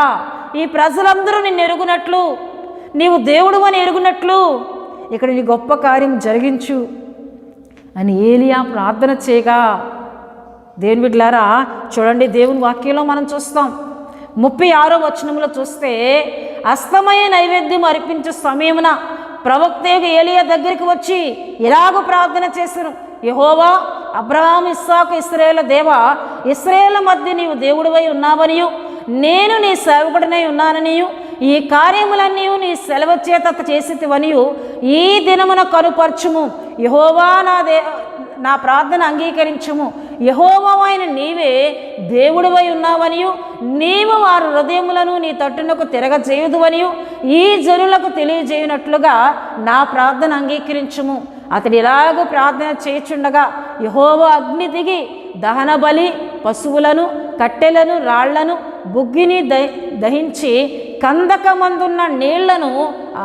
ఈ ప్రజలందరూ నిన్ను ఎరుగునట్లు, నీవు దేవుడు అని ఎరుగునట్లు ఇక్కడ నీ గొప్ప కార్యం జరిగించు అని ఏలియా ప్రార్థన చేయగా, దేవుని బిడ్డలారా చూడండి, దేవుని వాక్యంలో మనం చూస్తాం 36వ వచనంలో చూస్తే, అస్తమయ నైవేద్యం అర్పించే సమయమున ప్రవక్త ఏలియా దగ్గరికి వచ్చి ఇలాగ ప్రార్థన చేశాను. యెహోవా, అబ్రహాము, ఇస్సాకు, ఇశ్రాయేలు దేవా, ఇశ్రాయేలు మధ్య నీవు దేవుడివై ఉన్నావనియు నేను నీ సేవకుడినై ఉన్నాననియు ఈ కార్యములన్నీ నీ సెలవు చేత చేసితివనియు ఈ దినమున కనుపరచుము. యెహోవా నా ప్రార్థన అంగీకరించుము. యెహోవా అయిన నీవే దేవుడివై ఉన్నావనియు నీవు వారి హృదయములను నీ తట్టునకు తిరగజేయుదువనియు ఈ జనులకు తెలియజేయునట్లుగా నా ప్రార్థన అంగీకరించుము. అతడు ఇలాగ ప్రార్థన చేయుచుండగా యెహోవా అగ్ని దిగి దహన బలి, పశువులను, కట్టెలను, రాళ్లను, బుగ్గిని దహించి కందకమందున్న నీళ్లను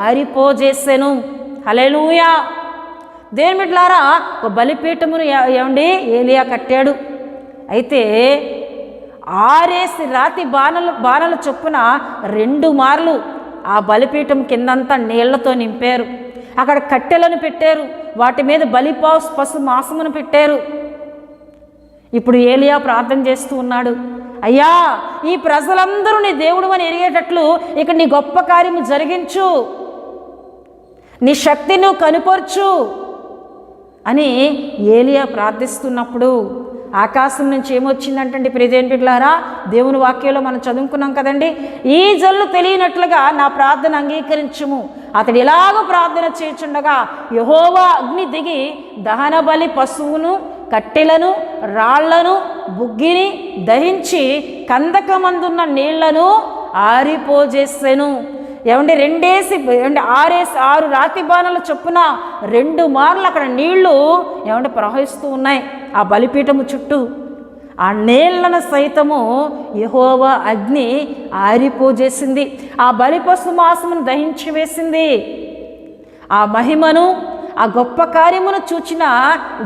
ఆరిపోజేసెను. హల్లెలూయా. దేవుని బిడ్డలారా ఒక బలిపీఠమును ఏలియా కట్టాడు. అయితే 6 రాతి బాణల చొప్పున 2 మార్లు ఆ బలిపీఠం కిందంతా నీళ్లతో నింపారు. అక్కడ కట్టెలను పెట్టారు, వాటి మీద పశు మాంసమును పెట్టారు. ఇప్పుడు ఏలియా ప్రార్థన చేస్తూ ఉన్నాడు, అయ్యా, ఈ ప్రజలందరూ నీ దేవుడు అని ఎరిగేటట్లు ఇక్కడ నీ గొప్ప కార్యము జరిగించు, నీ శక్తి నువ్వు కనుపరచు అని ఏలియా ప్రార్థిస్తున్నప్పుడు ఆకాశం నుంచి ఏమొచ్చిందంటే ప్రియదేవుని బిడ్డలారా, దేవుని వాక్యంలో మనం చదువుకున్నాం కదండి, ఈ జల్లు తెలియనట్లుగా నా ప్రార్థన అంగీకరించుము. అతడు ఇలాగ ప్రార్థన చేయుచుండగా యెహోవా అగ్ని దిగి దహన బలి, పశువును, కట్టెలను, రాళ్లను, బుగ్గిని దహించి కందకమందున్న నీళ్లను ఆరిపోజేసెను. 6 రాతి బాణల చొప్పున 2 మార్లు అక్కడ నీళ్లు ప్రవహిస్తూ ఉన్నాయి ఆ బలిపీఠము చుట్టూ. ఆ నీళ్లను సైతము యెహోవా అగ్ని ఆరిపోజేసింది. ఆ బలిపశు మాంసమును దహించి వేసింది. ఆ మహిమను, ఆ గొప్ప కార్యమును చూచిన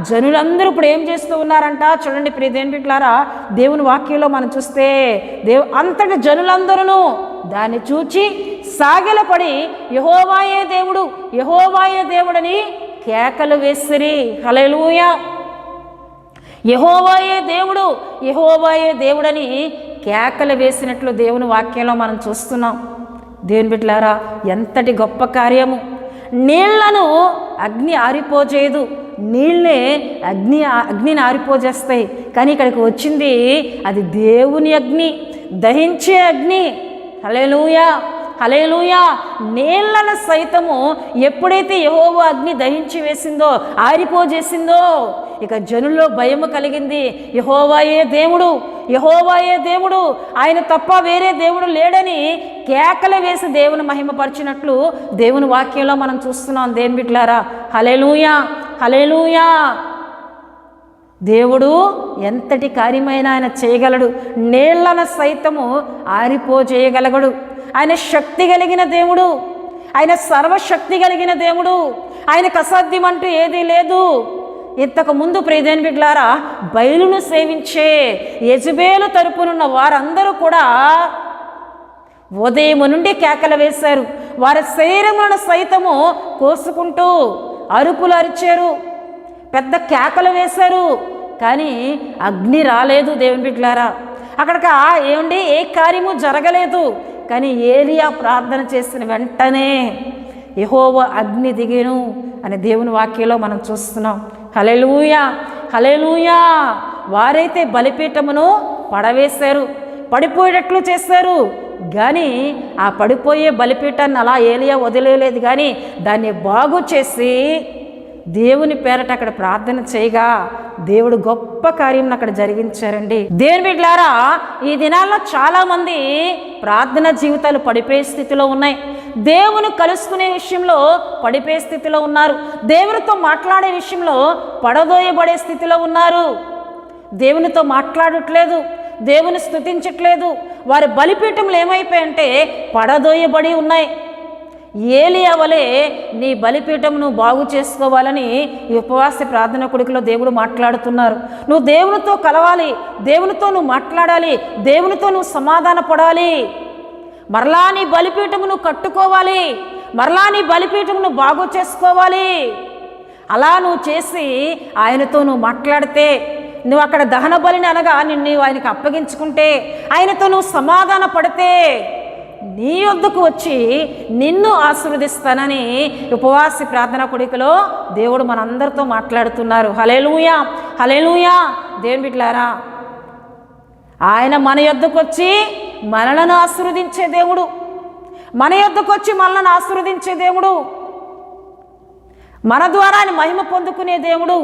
జనులందరూ ఇప్పుడు ఏం చేస్తూ ఉన్నారంట చూడండి ప్రియదేవుని బిడ్డలారా, దేవుని వాక్యంలో మనం చూస్తే అంతటి జనులందరూ దాన్ని చూచి సాగిలపడి యెహోవాయే దేవుడు, యెహోవాయే దేవుడని కేకలు వేసిరి. హల్లెలూయా. యెహోవాయే దేవుడు, యెహోవాయే దేవుడని కేకలు వేసినట్లు దేవుని వాక్యంలో మనం చూస్తున్నాం. దేవుని బిడ్డలారా ఎంతటి గొప్ప కార్యము. నీళ్లను అగ్ని ఆరిపోజేయదు, నీళ్ళే అగ్నిని ఆరిపోజేస్తాయి. కానీ ఇక్కడికి వచ్చింది అది దేవుని అగ్ని, దహించే అగ్ని. హల్లెలూయా, హల్లెలూయా. నీళ్లను సైతము ఎప్పుడైతే యెహోవా అగ్ని దహించి వేసిందో, ఆరిపోజేసిందో, ఇక జనుల్లో భయము కలిగింది. యెహోవాయే దేవుడు, యెహోవాయే దేవుడు, ఆయన తప్ప వేరే దేవుడు లేడని కేకలు వేసి దేవుని మహిమపరిచినట్లు దేవుని వాక్యంలో మనం చూస్తున్నాం. దేవుని బిడ్డలారా, హల్లెలూయా, హల్లెలూయా. దేవుడు ఎంతటి కార్యమైన ఆయన చేయగలడు. నీళ్లను సైతము ఆరిపోజేయగలగడు. ఆయన శక్తి కలిగిన దేవుడు, ఆయన సర్వశక్తి కలిగిన దేవుడు, ఆయనకు అసాధ్యం అంటూ ఏదీ లేదు. ఇంతకుముందు ప్రియదేవుని బిడ్డలారా బయలును సేవించే యెజబేలు తరపునున్న వారందరూ కూడా ఉదయం నుండి కేకలు వేశారు. వారి శరీరములను సైతము కోసుకుంటూ అరుపులు అరిచారు, పెద్ద కేకలు వేశారు. కానీ అగ్ని రాలేదు. దేవుని బిడ్డలారా అక్కడికి ఏ కార్యము జరగలేదు. కానీ ఏలియా ప్రార్థన చేసిన వెంటనే యెహోవా అగ్ని దిగెను అని దేవుని వాక్యంలో మనం చూస్తున్నాం. హల్లెలూయా, హల్లెలూయా. వారైతే బలిపీఠమును పడవేశారు, పడిపోయేటట్లు చేశారు. కానీ ఆ పడిపోయే బలిపీఠాన్ని అలా ఏలియా వదిలేలేదు, కానీ దాన్ని బాగు చేసి దేవుని పేరట అక్కడ ప్రార్థన చేయగా దేవుడు గొప్ప కార్యం అక్కడ జరిగించారండి. దేవుని బిడ్డలారా, ఈ దినాల్లో చాలామంది ప్రార్థన జీవితాలు పడిపోయే స్థితిలో ఉన్నాయి. దేవుని కలుసుకునే విషయంలో పడిపోయే స్థితిలో ఉన్నారు. దేవునితో మాట్లాడే విషయంలో పడదోయబడే స్థితిలో ఉన్నారు. దేవునితో మాట్లాడట్లేదు, దేవుని స్తుతించట్లేదు. వారి బలిపీఠములు ఏమైపోయాయంటే పడదోయబడి ఉన్నాయి. ఏలియా వలె నీ బలిపీఠమును బాగు చేసుకోవాలని ఈ ఉపవాస ప్రార్థన కొడుకులో దేవుడు మాట్లాడుతున్నారు. నువ్వు దేవునితో కలవాలి, దేవునితో నువ్వు మాట్లాడాలి, దేవునితో నువ్వు సమాధాన పడాలి. మరలా నీ బలిపీఠమును కట్టుకోవాలి, మరలా నీ బలిపీఠమును బాగు చేసుకోవాలి. అలా నువ్వు చేసి ఆయనతో నువ్వు మాట్లాడితే, నువ్వు అక్కడ దహన బలిని అనగా నిన్ను ఆయనకు అప్పగించుకుంటే, ఆయనతో నువ్వు సమాధాన పడితే నీ యొద్దకు వచ్చి నిన్ను ఆశీర్వదిస్తానని ఉపవాస ప్రార్థన కొడుకులో దేవుడు మనందరితో మాట్లాడుతున్నారు. హల్లెలూయా, హల్లెలూయా. దేవుని బిడ్డలారా, ఆయన మన యొద్దకు వచ్చి మనలను ఆశీర్వదించే దేవుడు, మన యొద్దకు వచ్చి మనలను ఆశీర్వదించే దేవుడు, మన ద్వారా ఆయన మహిమ పొందుకునే దేవుడు.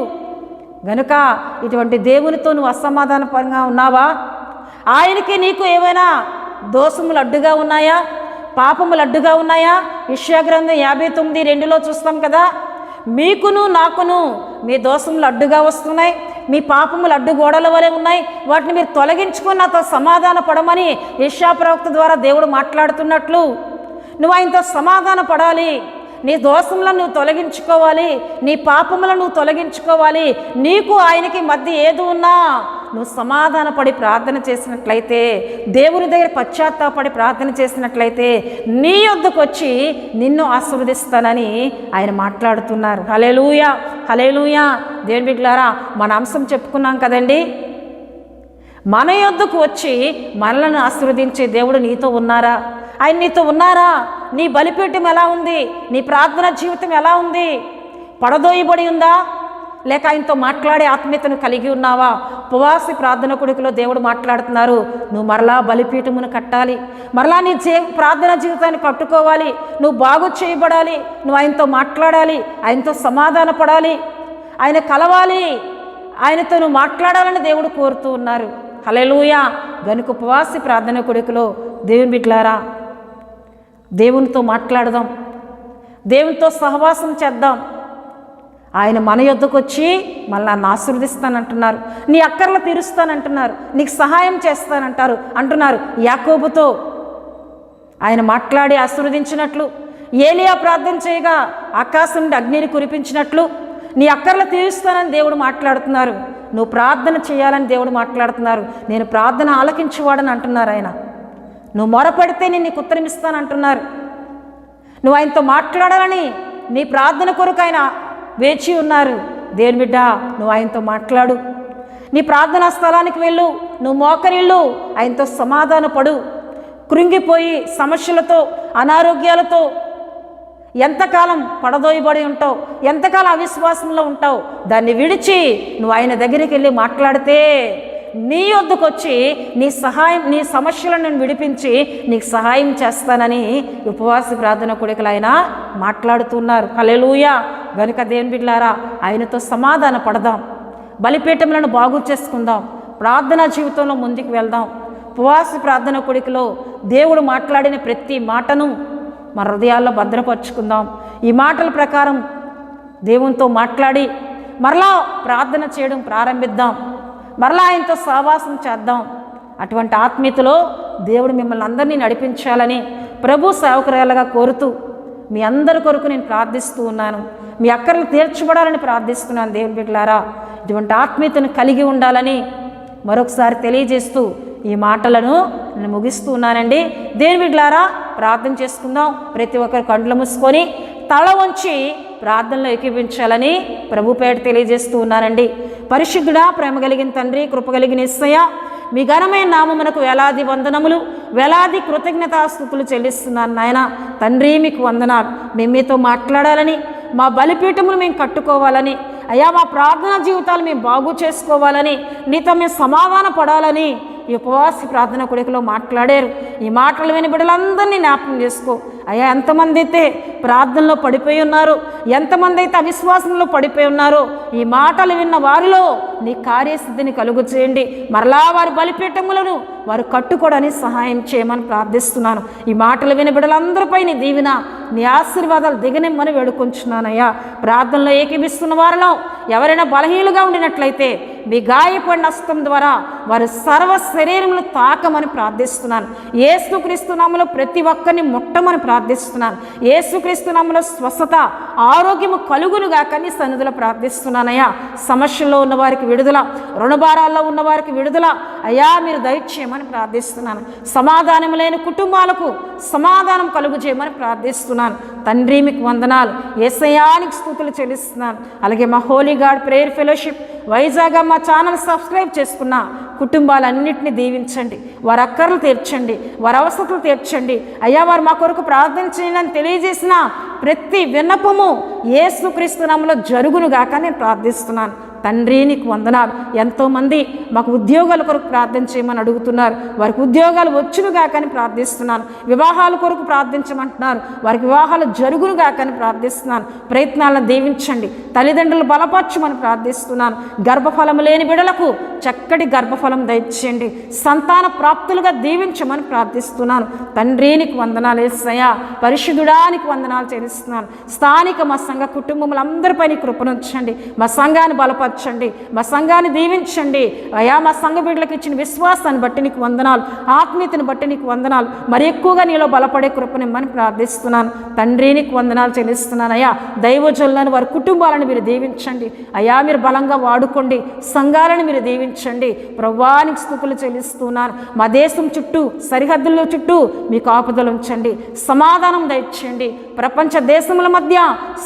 గనుక ఇటువంటి దేవునితో నువ్వు అసమాధానపరంగా ఉన్నావా? ఆయనకి నీకు ఏమైనా దోషములు అడ్డుగా ఉన్నాయా? పాపములు అడ్డుగా ఉన్నాయా? యెషయా గ్రంథం 59:2 చూస్తాం కదా, మీకును నాకును మీ దోషములు అడ్డుగా వస్తున్నాయి, మీ పాపములు అడ్డుగోడల వలె ఉన్నాయి, వాటిని మీరు తొలగించుకొని నాతో సమాధాన పడమని యెషయా ప్రవక్త ద్వారా దేవుడు మాట్లాడుతున్నట్లు నువ్వు ఆయనతో సమాధాన పడాలి. నీ దోషములను నువ్వు తొలగించుకోవాలి, నీ పాపములను నువ్వు తొలగించుకోవాలి. నీకు ఆయనకి మధ్య ఏది ఉన్నా నువ్వు సమాధానపడి ప్రార్థన చేసినట్లయితే, దేవుని దగ్గర పశ్చాత్తాపడి ప్రార్థన చేసినట్లయితే నీ యొద్దకు వచ్చి నిన్ను ఆశీర్వదిస్తానని ఆయన మాట్లాడుతున్నారు. హల్లెలూయా, హల్లెలూయా. దేవుని బిడ్డలారా, మన అంశం చెప్పుకున్నాం కదండి, మన యొద్దకు వచ్చి మనలను ఆశీర్వదించే దేవుడు నీతో ఉన్నారా? ఆయన నీతో ఉన్నారా? నీ బలిపీఠం ఎలా ఉంది? నీ ప్రార్థన జీవితం ఎలా ఉంది? పడదోయబడి ఉందా? లేక ఆయనతో మాట్లాడే ఆత్మీయతను కలిగి ఉన్నావా? ఉపవాస ప్రార్థన కొడుకులో దేవుడు మాట్లాడుతున్నారు, నువ్వు మరలా బలిపీఠమును కట్టాలి, మరలా నీ ప్రార్థన జీవితాన్ని కట్టుకోవాలి, నువ్వు బాగు చేయబడాలి, నువ్వు ఆయనతో మాట్లాడాలి, ఆయనతో సమాధాన పడాలి, ఆయన కలవాలి, ఆయనతో నువ్వు మాట్లాడాలని దేవుడు కోరుతూ ఉన్నారు. హల్లెలూయా. గనుక ఉపవాస ప్రార్థన కొడుకులో దేవుని బిడ్డలారా, దేవునితో మాట్లాడదాం, దేవునితో సహవాసం చేద్దాం. ఆయన మన యొద్దకు వచ్చి మళ్ళీ నన్ను ఆశీర్వదిస్తానంటున్నారు, నీ అక్కర్లు తీరుస్తానంటున్నారు, నీకు సహాయం అంటున్నారు. యాకోబుతో ఆయన మాట్లాడి ఆశీర్వదించినట్లు, ఏలియా ప్రార్థన చేయగా ఆకాశం నుండి అగ్నిని కురిపించినట్లు నీ అక్కర్లు తీరుస్తానని దేవుడు మాట్లాడుతున్నారు. నువ్వు ప్రార్థన చేయాలని దేవుడు మాట్లాడుతున్నారు. నేను ప్రార్థన ఆలకించేవాడని అంటున్నారు ఆయన. నువ్వు మొరపెడితే నేను నీకు ఉత్తరం ఇస్తానంటున్నారు. నువ్వు ఆయనతో మాట్లాడాలని నీ ప్రార్థన కొరకు ఆయన వేచి ఉన్నారు. దేవుని బిడ్డ, నువ్వు ఆయనతో మాట్లాడు, నీ ప్రార్థనా స్థలానికి వెళ్ళు, నువ్వు మోకరిల్లు, ఆయనతో సమాధాన పడు. కృంగిపోయి సమస్యలతో అనారోగ్యాలతో ఎంతకాలం పడదోయబడి ఉంటావు, ఎంతకాలం అవిశ్వాసంలో ఉంటావు, దాన్ని విడిచి నువ్వు ఆయన దగ్గరికి వెళ్ళి మాట్లాడితే నీ యొద్దకు వచ్చి నీ సమస్యలను నేను విడిపించి నీకు సహాయం చేస్తానని ఉపవాస ప్రార్థన కొడుకులు ఆయన మాట్లాడుతున్నారు. హల్లెలూయా. గనుక దేవుని బిడ్డలారా, ఆయనతో సమాధాన పడదాం, బలిపీఠములను బాగు చేసుకుందాం, ప్రార్థనా జీవితంలో ముందుకు వెళ్దాం. ఉపవాస ప్రార్థన కొడుకులో దేవుడు మాట్లాడిన ప్రతి మాటను మన హృదయాల్లో భద్రపరుచుకుందాం. ఈ మాటల ప్రకారం దేవునితో మాట్లాడి మరలా ప్రార్థన చేయడం ప్రారంభిద్దాం, మరలా ఆయనతో సహవాసం చేద్దాం. అటువంటి ఆత్మీయతలో దేవుడు మిమ్మల్ని అందరినీ నడిపించాలని ప్రభు సేవకురాలుగా కోరుతూ మీ అందరి కొరకు నేను ప్రార్థిస్తూ ఉన్నాను. మీ అక్కర్లు తీర్చబడాలని ప్రార్థిస్తున్నాను. దేవుని బిడ్డలారా, ఇటువంటి ఆత్మీయతను కలిగి ఉండాలని మరొకసారి తెలియజేస్తూ ఈ మాటలను నేను ముగిస్తూ ఉన్నానండి. దేవుని బిడ్డలారా, ప్రార్థన చేసుకుందాం. ప్రతి ఒక్కరు కండ్లు మూసుకొని తల వంచి ప్రార్థనలో ఏకీభవించాలని ప్రభు పేట తెలియజేస్తూ ఉన్నానండి. పరిశుద్ధుడా, ప్రేమ కలిగిన తండ్రి, కృప కలిగిన యేసయ్య, మీ ఘనమైన నామమునకు వేలాది వందనములు, వేలాది కృతజ్ఞతాస్తుతులు చెల్లిస్తున్నాను నాయన. తండ్రి, మీకు వందనాలు. మేము మీతో మాట్లాడాలని, మా బలిపీఠములు మేము కట్టుకోవాలని, అయ్యా మా ప్రార్థనా జీవితాలు మేము బాగు చేసుకోవాలని, నీతో మేము సమాధాన పడాలని ఈ ఉపవాస ప్రార్థన కొడుకులో మాట్లాడారు. ఈ మాటలు విని బిడ్డలందరినీ జ్ఞాపకం చేసుకో అయ్యా. ఎంతమంది అయితే ప్రార్థనలో పడిపోయి ఉన్నారో, ఎంతమంది అయితే అవిశ్వాసంలో పడిపోయి ఉన్నారో, ఈ మాటలు విన్న వారిలో నీ కార్యసిద్ధిని కలుగు చేయండి. మరలా వారి బలిపీఠములను వారు కట్టుకోవడానికి సహాయం చేయమని ప్రార్థిస్తున్నాను. ఈ మాటలు విని బిడ్డలందరిపై నీ దీవెన, నీ ఆశీర్వాదాలు దిగనిమ్మని వేడుకొంచున్నానయ్యా. ప్రార్థనలో ఏకీభిస్తున్న వారిలో ఎవరైనా బలహీనులుగా ఉండినట్లయితే మీ గాయపడిన హస్తం ద్వారా వారి సర్వ శరీరంలో తాకమని ప్రార్థిస్తున్నాను. యేసుక్రీస్తు నామములో ప్రతి ఒక్కరిని ముట్టమని ప్రార్థిస్తున్నాను. యేసుక్రీస్తు నామములో స్వస్థత, ఆరోగ్యము కలుగునుగాక నీ సన్నిధిలో ప్రార్థిస్తున్నానయ్యా. సమస్యల్లో ఉన్న వారికి విడుదల, రుణభారాల్లో ఉన్న వారికి విడుదల అయ్యా మీరు దయచేయమని ప్రార్థిస్తున్నాను. సమాధానం లేని కుటుంబాలకు సమాధానం కలుగు చేయమని ప్రార్థిస్తున్నాను. తండ్రి మీకు వందనాలు, యేసయ్యానికి స్తుతులు చెల్లిస్తున్నాను. అలాగే మా Holi God prayer fellowship Vizag మా ఛానల్ సబ్స్క్రైబ్ చేసుకున్న కుటుంబాలన్నింటినీ దీవించండి. వారి అక్కర్లు తీర్చండి, వారి అవసరాలు తీర్చండి అయ్యా. వారు మా కొరకు ప్రార్థన చేయాలని తెలియజేసిన ప్రతి విన్నపము యేసుక్రీస్తు నామములో జరుగునుగాక నేను ప్రార్థిస్తున్నాను. తండ్రి నీకు వందనాలు. ఎంతోమంది మాకు ఉద్యోగాల కొరకు ప్రార్థన చేయమని అడుగుతున్నారు. వారికి ఉద్యోగాలు వచ్చునుగాక అని ప్రార్థిస్తున్నాను. వివాహాల కొరకు ప్రార్థించమంటున్నారు. వారికి వివాహాలు జరుగునుగాక అని ప్రార్థిస్తున్నాను. ప్రయత్నాలను దీవించండి. తల్లిదండ్రులు బలపరచమని ప్రార్థిస్తున్నాను. గర్భఫలం లేని బిడ్డలకు చక్కటి గర్భఫలం దయచేయండి. సంతాన ప్రాప్తులుగా దీవించమని ప్రార్థిస్తున్నాను. తండ్రి నీకు వందనాలు యేసయ్యా. పరిశుద్ధుడానికి వందనాలు చెల్లిస్తున్నాను. స్థానిక మా సంఘ కుటుంబములందరిపై నీ కృపనుంచండి. మా సంఘాన్ని బలపరచండి, మా సంఘాన్ని దీవించండి అయ్యా. మా సంఘ బిడ్డలకు ఇచ్చిన విశ్వాసాన్ని బట్టి నీకు వందనాలు, ఆత్మీయతను బట్టి నీకు వందనాలు. మరి ఎక్కువగా నీలో బలపడే కృపనిమ్మని ప్రార్థిస్తున్నాను. తండ్రి నీకు వందనాలు చెల్లిస్తున్నాను అయ్యా. దైవజనులను వారి కుటుంబాలను మీరు దీవించండి అయ్యా. మీరు బలంగా వాడుకోండి. సంఘాలను మీరు దీవించండి. ప్రభువానికి స్తుతులు చెల్లిస్తున్నాను. మా దేశం చుట్టూ, సరిహద్దుల చుట్టూ మీ కాపుదలు ఉంచండి. సమాధానం దయచేయండి. ప్రపంచ దేశముల మధ్య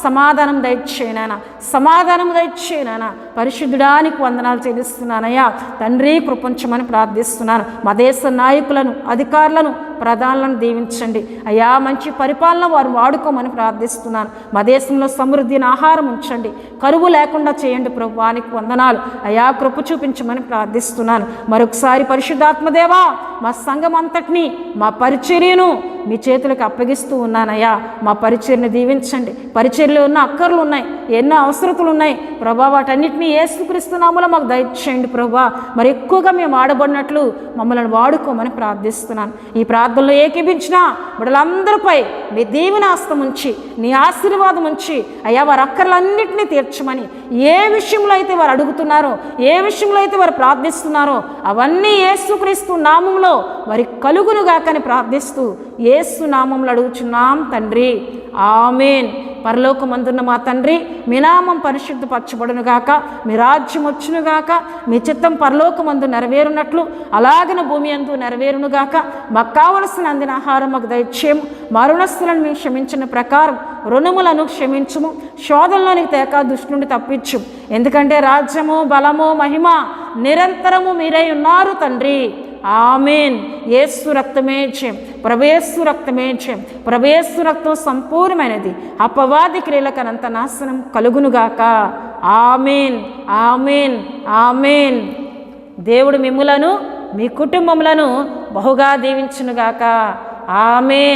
సమాధానం దయచేయనా, సమాధానం దయచేయనా. పరిశుద్ధుడానికి వందనాలు చెల్లిస్తున్నానయ్యా. తండ్రి కృపించమని ప్రార్థిస్తున్నాను. మా దేశ నాయకులను, అధికారులను, ప్రధానులను దీవించండి అయ్యా. మంచి పరిపాలన వారు వాడుకోమని ప్రార్థిస్తున్నాను. మా దేశంలో సమృద్ధిని ఆహారం ఉంచండి. కరువు లేకుండా చేయండి. ప్రభువానికి వందనాలు అయ్యా. కృప చూపించమని ప్రార్థిస్తున్నాను. మరొకసారి పరిశుద్ధాత్మదేవా మా సంఘం అంతటినీ, మా పరిచర్యను మీ చేతులకు అప్పగిస్తూ ఉన్నానయ్యా. మా పరిచర్యను దీవించండి. పరిచర్యలో ఉన్న అక్కర్లు ఉన్నాయి, ఎన్నో అవసరతలు ఉన్నాయి ప్రభా. వాటన్నిటినీ యేసుక్రీస్తు నామములో మాకు దయచేయండి ప్రభా. మరి ఎక్కువగా మేము ఆడబడినట్లు మమ్మల్ని వాడుకోమని ప్రార్థిస్తున్నాను. ఈ ప్రార్థనలో ఏకీభించిన బిడ్డలందరిపై మీ దీవెన హస్తం ఉంచి, నీ ఆశీర్వాదం ఉంచి అయ్యా. వారి అక్కర్లన్నింటినీ తీర్చమని, ఏ విషయంలో అయితే వారు అడుగుతున్నారో, ఏ విషయంలో అయితే వారు ప్రార్థిస్తున్నారో అవన్నీ యేసుక్రీస్తు నామములో వారి కలుగునుగాకని ప్రార్థిస్తూ యేసు నామములో అడుగుచున్నాం తండ్రి. ఆమేన్. పరలోకమందున్న మా తండ్రి, మీ నామం పరిశుద్ధపరచబడునుగాక, మీ రాజ్యం వచ్చునుగాక, మీ చిత్తం పరలోకమందు నెరవేరునట్లు అలాగన భూమి అందు నెరవేరునుగాక. మాకు కావలసిన అందిన ఆహారం మాకు దయచేయము. మా రుణస్థులను మేము క్షమించిన ప్రకారం రుణములను క్షమించుము. శోధనలోనికి తేక దుష్టు నుండి తప్పించు. ఎందుకంటే రాజ్యము, బలము, మహిమ నిరంతరము మీరై ఉన్నారు తండ్రి. ఆమేన్. యేసు రక్తమే జయం, ప్రభేసు రక్తమే జయం. ప్రభేసు రక్తం సంపూర్ణమైనది. అపవాది క్రియలకనంత నాశనం కలుగునుగాక. ఆమేన్, ఆమేన్, ఆమేన్. దేవుడు మిమ్ములను, మీ కుటుంబములను బహుగా దీవించునుగాక. ఆమేన్.